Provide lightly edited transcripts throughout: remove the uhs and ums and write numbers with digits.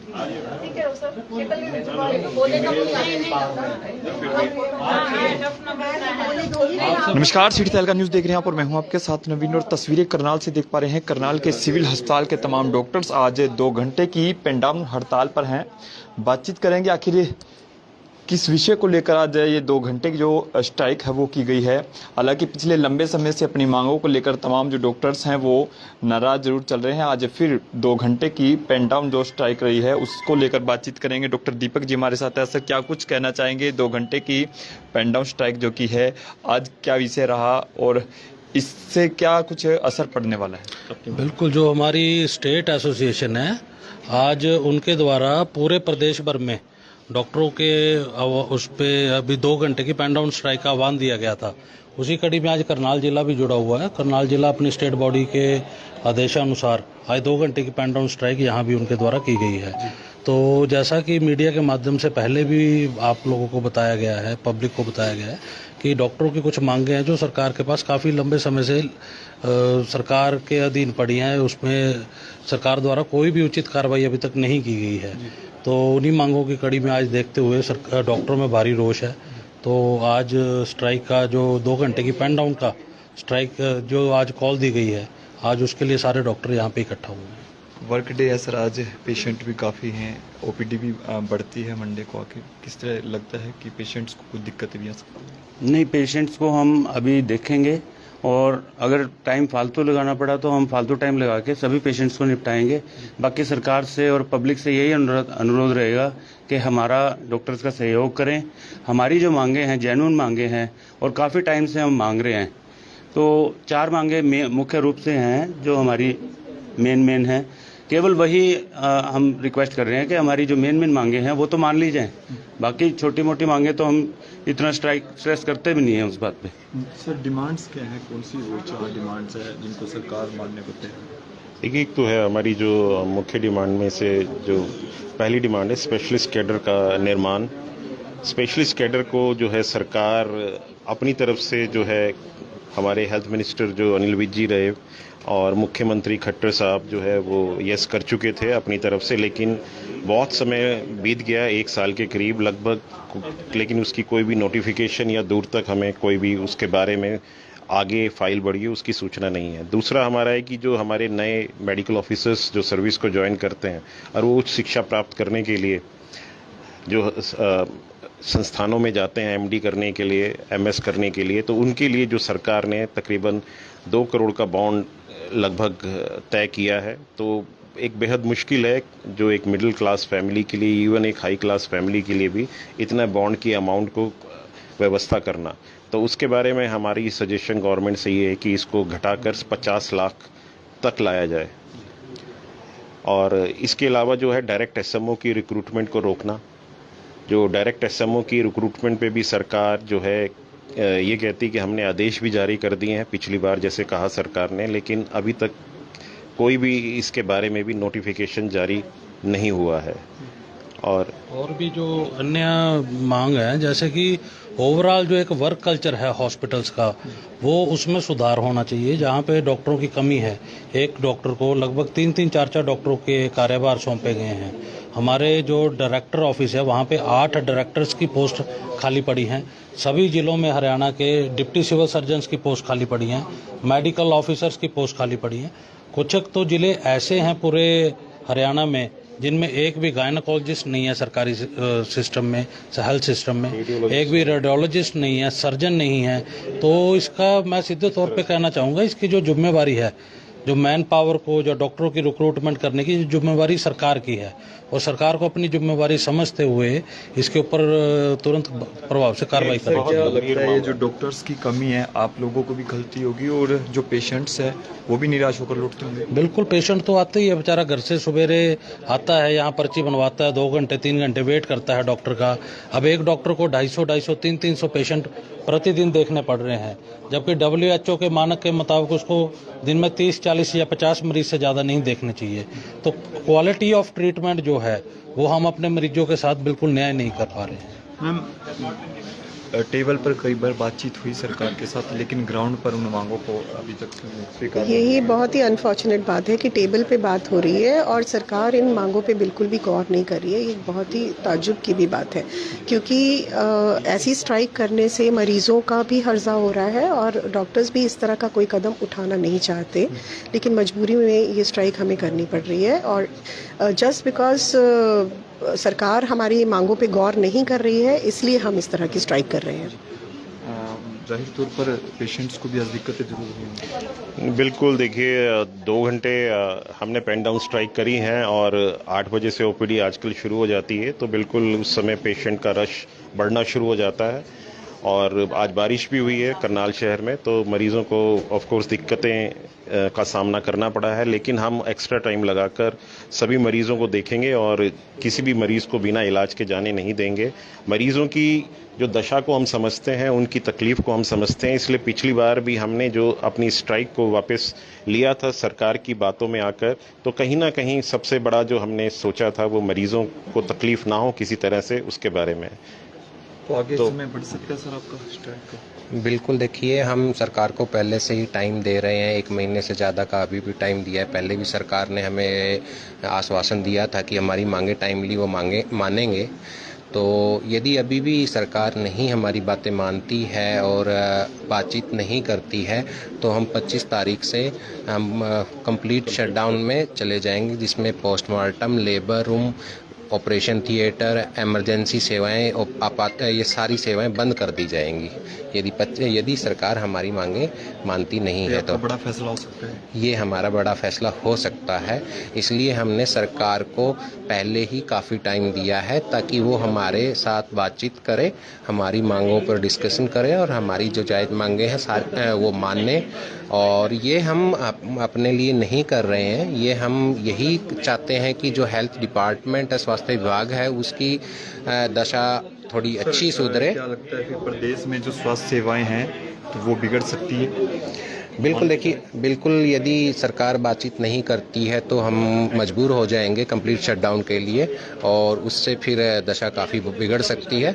ठीक है सर, बोले तो नमस्कार, सिटी तहलका न्यूज़ देख रहे हैं आप और मैं हूं आपके साथ नवीन। और तस्वीरें करनाल से देख पा रहे हैं। करनाल के सिविल अस्पताल के तमाम डॉक्टर्स आज 2 घंटे की पेन डाउन हड़ताल पर हैं। बातचीत करेंगे आखिर ये किस विषय को लेकर आज ये 2 घंटे की जो स्ट्राइक है वो की गई है। हालांकि पिछले लंबे समय से अपनी मांगों को लेकर तमाम जो डॉक्टर्स हैं वो नाराज जरूर चल रहे हैं। आज फिर 2 घंटे की पेन डाउन जो स्ट्राइक रही है उसको लेकर बातचीत करेंगे। डॉक्टर दीपक जी हमारे साथ है। सर, क्या कुछ कहना चाहेंगे? 2 घंटे की पेन डाउन स्ट्राइक जो की है, आज क्या विषय रहा और इससे क्या कुछ असर पड़ने वाला है? बिल्कुल, जो हमारी स्टेट एसोसिएशन है, आज उनके द्वारा पूरे प्रदेश भर में डॉक्टरों के उस पे अभी 2 घंटे की पेन डाउन स्ट्राइक का आह्वान दिया गया था। उसी कड़ी में आज करनाल जिला भी जुड़ा हुआ है। करनाल जिला अपनी स्टेट बॉडी के आदेशानुसार आज 2 घंटे की पेन डाउन स्ट्राइक यहाँ भी उनके द्वारा की गई है। तो जैसा कि मीडिया के माध्यम से पहले भी आप लोगों को बताया गया है, पब्लिक को बताया गया है कि डॉक्टरों की कुछ मांगे हैं जो सरकार के पास काफ़ी लंबे समय से सरकार के अधीन पड़ी हैं। उसमें सरकार द्वारा कोई भी उचित कार्रवाई अभी तक नहीं की गई है। तो उन्हीं मांगों की कड़ी में आज देखते हुए डॉक्टरों में भारी रोष है। तो आज स्ट्राइक का जो 2 घंटे की पेन डाउन का स्ट्राइक जो आज कॉल दी गई है, आज उसके लिए सारे डॉक्टर यहाँ पे इकट्ठा हुए हैं। वर्क डे है सर, आज पेशेंट भी काफ़ी हैं, ओपीडी भी बढ़ती है मंडे को। आके किस तरह लगता है कि पेशेंट्स को कुछ दिक्कतें भी आ सकती हैं? नहीं, पेशेंट्स को हम अभी देखेंगे और अगर टाइम फालतू लगाना पड़ा तो हम फालतू टाइम लगा के सभी पेशेंट्स को निपटाएंगे। बाकी सरकार से और पब्लिक से यही अनुरोध रहेगा कि हमारा डॉक्टर्स का सहयोग करें। हमारी जो मांगे हैं जेन्युइन मांगे हैं और काफ़ी टाइम से हम मांग रहे हैं। तो 4 मांगे मुख्य रूप से हैं जो हमारी मेन हैं। केवल वही हम रिक्वेस्ट कर रहे हैं कि हमारी जो मेन मांगे हैं वो तो मान ली जाएं। बाकी छोटी मोटी मांगे तो हम इतना स्ट्रेस करते भी नहीं है उस बात पे। सर, डिमांड्स क्या है? कौन सी वो 4 डिमांड्स है जिनको सरकार मानने को तैयार है? एक तो है हमारी जो मुख्य डिमांड में से जो पहली डिमांड है स्पेशलिस्ट कैडर का निर्माण। स्पेशलिस्ट कैडर को जो है सरकार अपनी तरफ से जो है हमारे हेल्थ मिनिस्टर जो अनिल विज जी रहे और मुख्यमंत्री खट्टर साहब जो है वो यस कर चुके थे अपनी तरफ से, लेकिन बहुत समय बीत गया, 1 साल के करीब लगभग, लेकिन उसकी कोई भी नोटिफिकेशन या दूर तक हमें कोई भी उसके बारे में आगे फाइल बढ़ी उसकी सूचना नहीं है। दूसरा हमारा है कि जो हमारे नए मेडिकल ऑफिसर्स जो सर्विस को ज्वाइन करते हैं और वो उच्च शिक्षा प्राप्त करने के लिए जो संस्थानों में जाते हैं एमडी करने के लिए, एमएस करने के लिए, तो उनके लिए जो सरकार ने तकरीबन 2 करोड़ का बॉन्ड लगभग तय किया है। तो एक बेहद मुश्किल है जो एक मिडिल क्लास फैमिली के लिए, इवन एक हाई क्लास फैमिली के लिए भी इतना बॉन्ड की अमाउंट को व्यवस्था करना। तो उसके बारे में हमारी सजेशन गवर्नमेंट से ये है कि इसको घटाकर 50 लाख तक लाया जाए। और इसके अलावा जो है डायरेक्ट एसएमओ की रिक्रूटमेंट को रोकना। जो डायरेक्ट एसएमओ की रिक्रूटमेंट पे भी सरकार जो है ये कहती कि हमने आदेश भी जारी कर दिए हैं पिछली बार जैसे कहा सरकार ने, लेकिन अभी तक कोई भी इसके बारे में भी नोटिफिकेशन जारी नहीं हुआ है। और भी जो अन्य मांग है, जैसे कि ओवरऑल जो एक वर्क कल्चर है हॉस्पिटल्स का, वो उसमें सुधार होना चाहिए। जहाँ पे डॉक्टरों की कमी है, एक डॉक्टर को लगभग 3-3, 4-4 डॉक्टरों के कार्यभार सौंपे गए हैं। हमारे जो डायरेक्टर ऑफिस है वहाँ पे 8 डायरेक्टर्स की पोस्ट खाली पड़ी हैं। सभी जिलों में हरियाणा के डिप्टी सिविल सर्जन्स की पोस्ट खाली पड़ी हैं, मेडिकल ऑफिसर्स की पोस्ट खाली पड़ी हैं। कुछ तो जिले ऐसे हैं पूरे हरियाणा में जिनमें एक भी गायनोकोलॉजिस्ट नहीं है सरकारी सिस्टम में, हेल्थ सिस्टम में एक भी रेडियोलॉजिस्ट नहीं है, सर्जन नहीं है। तो इसका मैं सीधे तौर पे कहना चाहूँगा, इसकी जो जिम्मेवारी है, जो मैन पावर को, जो डॉक्टरों की रिक्रूटमेंट करने की जिम्मेवारी सरकार की है और सरकार को अपनी जिम्मेवारी समझते हुए इसके ऊपर तुरंत प्रभाव से कार्रवाई करनी चाहिए। क्या लगता है ये जो डॉक्टर्स की कमी है, आप लोगों को भी गलती होगी और जो पेशेंट्स है वो भी निराश होकर लौटते होंगे? बिल्कुल, पेशेंट तो आते ही है बेचारा, घर से सवेरे आता है, यहाँ पर्ची बनवाता है, 2 घंटे 3 घंटे वेट करता है डॉक्टर का। अब एक डॉक्टर को 250, 300 पेशेंट प्रतिदिन देखने पड़ रहे हैं, जबकि WHO के मानक के मुताबिक उसको दिन में 30, 40 या 50 मरीज से ज़्यादा नहीं देखने चाहिए। तो क्वालिटी ऑफ ट्रीटमेंट जो है वो हम अपने मरीजों के साथ बिल्कुल न्याय नहीं कर पा रहे हैं। मैम, टेबल पर कई बार बातचीत हुई सरकार के साथ, लेकिन ग्राउंड पर उन मांगों को अभी तक स्वीकार यही बहुत ही अनफॉर्चुनेट बात है कि टेबल पे बात हो रही है और सरकार इन मांगों पे बिल्कुल भी गौर नहीं कर रही है। ये बहुत ही ताज्जुब की भी बात है, क्योंकि ऐसी स्ट्राइक करने से मरीजों का भी हर्जा हो रहा है और डॉक्टर्स भी इस तरह का कोई कदम उठाना नहीं चाहते, लेकिन मजबूरी में ये स्ट्राइक हमें करनी पड़ रही है। और जस्ट बिकॉज सरकार हमारी मांगों पे गौर नहीं कर रही है, इसलिए हम इस तरह की स्ट्राइक कर रहे हैं। जाहिर तौर पर पेशेंट्स को भी आज दिक्कतें जरूर हुई। बिल्कुल, देखिए 2 घंटे हमने पेन डाउन स्ट्राइक करी हैं और 8 बजे से ओपीडी आजकल शुरू हो जाती है, तो बिल्कुल उस समय पेशेंट का रश बढ़ना शुरू हो जाता है। और आज बारिश भी हुई है करनाल शहर में, तो मरीज़ों को ऑफ कोर्स दिक्कतें का सामना करना पड़ा है, लेकिन हम एक्स्ट्रा टाइम लगाकर सभी मरीज़ों को देखेंगे और किसी भी मरीज़ को बिना इलाज के जाने नहीं देंगे। मरीज़ों की जो दशा को हम समझते हैं, उनकी तकलीफ़ को हम समझते हैं, इसलिए पिछली बार भी हमने जो अपनी स्ट्राइक को वापस लिया था सरकार की बातों में आकर, तो कहीं ना कहीं सबसे बड़ा जो हमने सोचा था वो मरीज़ों को तकलीफ़ ना हो किसी तरह से, उसके बारे में। तो आगे समय बढ़ सकता है सर आपका स्ट्राइक का? बिल्कुल, देखिए हम सरकार को पहले से ही टाइम दे रहे हैं, 1 महीने से ज़्यादा का अभी भी टाइम दिया है। पहले भी सरकार ने हमें आश्वासन दिया था कि हमारी मांगे टाइमली वो मानेंगे। तो यदि अभी भी सरकार नहीं हमारी बातें मानती है और बातचीत नहीं करती है, तो हम 25 तारीख से हम कंप्लीट शटडाउन में चले जाएंगे, जिसमें postmortem, labour room, operation theatre, emergency सेवाएं और ये सारी सेवाएं बंद कर दी जाएंगी यदि सरकार हमारी मांगे मानती नहीं है। तो बड़ा फैसला हो सकता है, ये हमारा बड़ा फैसला हो सकता है। इसलिए हमने सरकार को पहले ही काफ़ी टाइम दिया है ताकि वो हमारे साथ बातचीत करे, हमारी मांगों पर डिस्कशन करे और हमारी जो जायज़ मांगे हैं वो माने। और ये हम अपने लिए नहीं कर रहे हैं, ये हम यही चाहते हैं कि जो हेल्थ डिपार्टमेंट है, स्वास्थ्य विभाग है, उसकी दशा थोड़ी अच्छी सुधरे। क्या लगता है कि प्रदेश में जो स्वास्थ्य सेवाएं हैं तो वो बिगड़ सकती है? बिल्कुल, देखिए बिल्कुल, यदि सरकार बातचीत नहीं करती है तो हम मजबूर हो जाएंगे कंप्लीट शटडाउन के लिए और उससे फिर दशा काफ़ी बिगड़ सकती है।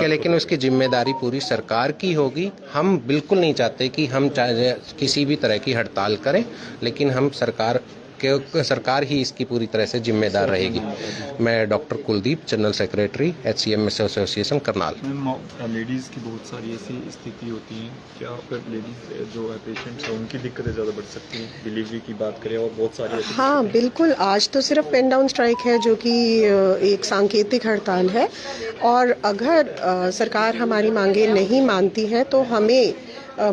लेकिन उसकी जिम्मेदारी पूरी सरकार की होगी। हम बिल्कुल नहीं चाहते कि हम किसी भी तरह की हड़ताल करें, लेकिन हम सरकार ही इसकी पूरी तरह से जिम्मेदार रहेगी। मैं doctor Kuldeep, general secretary HCMS association Karnal. Ladies की बहुत सारी ऐसी स्थिति होती है, क्या फिर लेडीज़ जो है पेशेंट्स हैं उनकी दिक्कतें ज़्यादा बढ़ सकती हैं? डिलीवरी की बात करें और बहुत सारी हाँ बिल्कुल, आज तो सिर्फ पेन डाउन स्ट्राइक है जो कि एक सांकेतिक हड़ताल है, और अगर सरकार हमारी मांगे नहीं मानती है तो हमें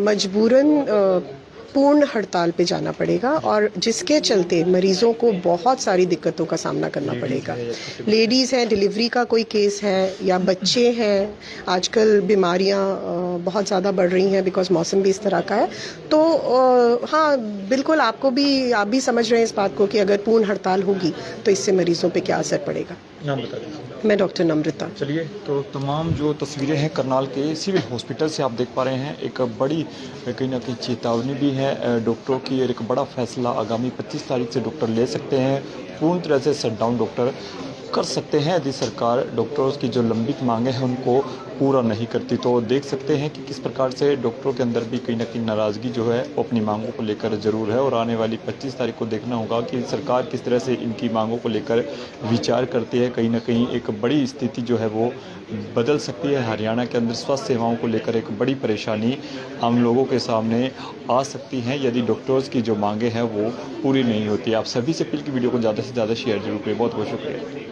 मजबूरन पूर्ण हड़ताल पे जाना पड़ेगा, और जिसके चलते मरीजों को बहुत सारी दिक्कतों का सामना करना पड़ेगा। लेडीज़ हैं, डिलीवरी का कोई केस है, या बच्चे हैं, आजकल बीमारियां बहुत ज़्यादा बढ़ रही हैं बिकॉज मौसम भी इस तरह का है। तो हाँ बिल्कुल, आप भी समझ रहे हैं इस बात को कि अगर पूर्ण हड़ताल होगी तो इससे मरीजों पे क्या असर पड़ेगा। नाम बता दीजिए। मैं डॉक्टर नम्रता। चलिए, तो तमाम जो तस्वीरें हैं करनाल के सिविल हॉस्पिटल से आप देख पा रहे हैं, एक बड़ी कहीं ना कहीं चेतावनी भी है डॉक्टरों की। एक बड़ा फैसला आगामी 25 तारीख से डॉक्टर ले सकते हैं, पूर्ण तरह से शटडाउन डॉक्टर कर सकते हैं यदि सरकार डॉक्टर्स की जो लंबित मांगे हैं उनको पूरा नहीं करती। तो देख सकते हैं कि किस प्रकार से डॉक्टरों के अंदर भी कहीं ना कहीं नाराज़गी जो है वो अपनी मांगों को लेकर ज़रूर है, और आने वाली 25 तारीख को देखना होगा कि सरकार किस तरह से इनकी मांगों को लेकर विचार करती है। कहीं ना कहीं एक बड़ी स्थिति जो है वो बदल सकती है। हरियाणा के अंदर स्वास्थ्य सेवाओं को लेकर एक बड़ी परेशानी आम लोगों के सामने आ सकती है यदि डॉक्टर्स की जो मांगे हैं वो पूरी नहीं होती। आप सभी से अपील की वीडियो को ज़्यादा से ज़्यादा शेयर जरूर करें। बहुत बहुत शुक्रिया।